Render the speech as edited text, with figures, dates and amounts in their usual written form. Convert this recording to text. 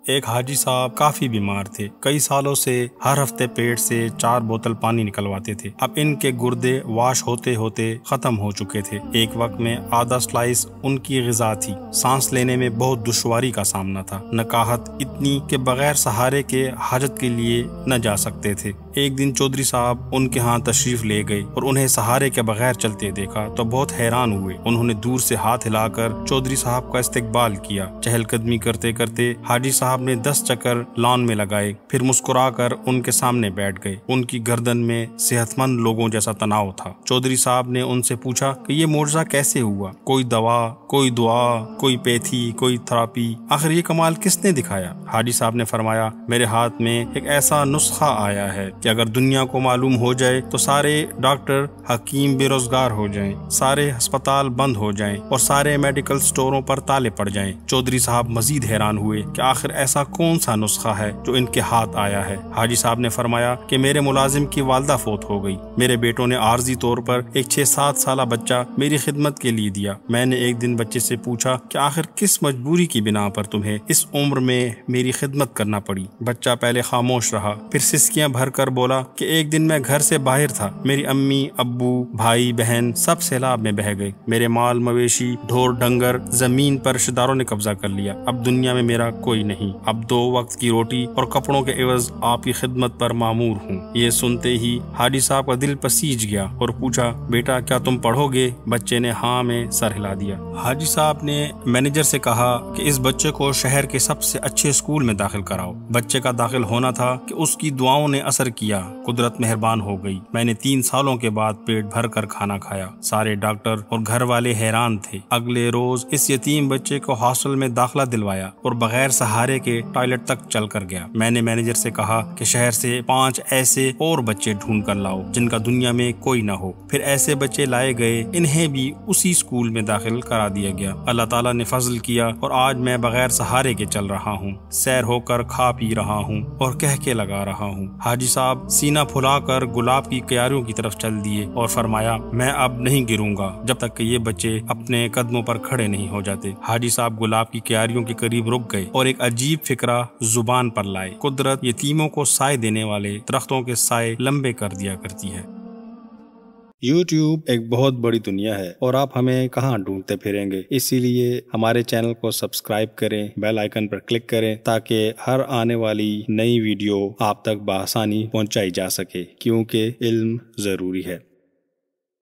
ایک حاجی صاحب کافی بیمار تھے، کئی سالوں سے ہر ہفتے پیٹ سے 4 بوتل پانی نکلواتے تھے۔ اب ان کے گردے واش ہوتے ہوتے ختم ہو چکے تھے۔ ایک وقت میں آدھا سلائس ان کی غذا تھی۔ سانس لینے میں بہت دشواری کا سامنا تھا، نکاہت اتنی کہ بغیر سہارے کے حاجت کے لیے نہ جا سکتے تھے۔ ایک دن چودھری صاحب ان کے ہاں تشریف لے گئے اور انہیں سہارے کے بغیر چلتے دیکھا تو بہت حیران ہوئے۔ انہوں نے دور سے ہاتھ ہلا کر چودھری صاحب کا استقبال کیا۔ چہل قدمی کرتے کرتے حاجی صاحب نے 10 چکر لان میں لگائے، پھر مسکرا کر ان کے سامنے بیٹھ گئے۔ ان کی گردن میں صحت مند لوگوں جیسا تناؤ تھا۔ چودھری صاحب نے ان سے پوچھا کہ یہ معجزہ کیسے ہوا؟ کوئی دوا، کوئی دعا، کوئی پیتھی، کوئی تھراپی، آخر یہ کمال کس نے دکھایا؟ حاجی صاحب نے فرمایا، میرے ہاتھ میں ایک ایسا نسخہ آیا ہے کہ اگر دنیا کو معلوم ہو جائے تو سارے ڈاکٹر حکیم بے روزگار ہو جائیں، سارے ہسپتال بند ہو جائیں اور سارے میڈیکل سٹوروں پر تالے پڑ جائیں۔ چودھری صاحب مزید حیران ہوئے کہ آخر ایسا کون سا نسخہ ہے جو ان کے ہاتھ آیا ہے؟ حاجی صاحب نے فرمایا کہ میرے ملازم کی والدہ فوت ہو گئی، میرے بیٹوں نے عارضی طور پر ایک 6-7 سالہ بچہ میری خدمت کے لیے دیا۔ میں نے ایک دن بچے سے پوچھا کہ آخر کس مجبوری کی بنا پر تمہیں اس عمر میں میری خدمت کرنا پڑی؟ بچہ پہلے خاموش رہا، پھر سسکیاں بھر کر بولا کہ ایک دن میں گھر سے باہر تھا، میری امی، ابو، بھائی، بہن سب سیلاب میں بہہ گئے، میرے مال مویشی، ڈھور ڈنگر زمین پر رشتہ داروں نے قبضہ کر لیا، اب دنیا میں میرا کوئی نہیں، اب 2 وقت کی روٹی اور کپڑوں کے عوض آپ کی خدمت پر مامور ہوں۔ یہ سنتے ہی حاجی صاحب کا دل پسیج گیا اور پوچھا، بیٹا کیا تم پڑھو گے؟ بچے نے ہاں میں سر ہلا دیا۔ حاجی صاحب نے مینیجر سے کہا کہ اس بچے کو شہر کے سب سے اچھے اسکول میں داخل کراؤ۔ بچے کا داخل ہونا تھا کہ اس کی دعاؤں نے اثر کیا، قدرت مہربان ہو گئی۔ میں نے 3 سالوں کے بعد پیٹ بھر کر کھانا کھایا۔ سارے ڈاکٹر اور گھر والے حیران تھے۔ اگلے روز اس یتیم بچے کو ہاسٹل میں داخلہ دلوایا اور بغیر سہارے کے ٹوائلٹ تک چل کر گیا۔ میں نے مینیجر سے کہا کہ شہر سے 5 ایسے اور بچے ڈھونڈ کر لاؤ جن کا دنیا میں کوئی نہ ہو۔ پھر ایسے بچے لائے گئے، انہیں بھی اسی اسکول میں داخل کرا دیا گیا۔ اللہ تعالیٰ نے فضل کیا اور آج میں بغیر سہارے کے چل رہا ہوں، سیر ہو کر کھا پی رہا ہوں اور کہکے لگا رہا ہوں۔ حاجی صاحب سینہ پھلا کر گلاب کی کیاریوں کی طرف چل دیے اور فرمایا، میں اب نہیں گروں گا جب تک کہ یہ بچے اپنے قدموں پر کھڑے نہیں ہو جاتے۔ حاجی صاحب گلاب کی کیاریوں کے قریب رک گئے اور ایک عجیب فکرہ زبان پر لائے۔ قدرت یتیموں کو سائے دینے والے درختوں کے سائے لمبے کر دیا کرتی ہے۔ یوٹیوب ایک بہت بڑی دنیا ہے اور آپ ہمیں کہاں ڈھونڈتے پھریں گے، اسی لیے ہمارے چینل کو سبسکرائب کریں، بیل آئیکن پر کلک کریں تاکہ ہر آنے والی نئی ویڈیو آپ تک بآسانی پہنچائی جا سکے، کیونکہ علم ضروری ہے۔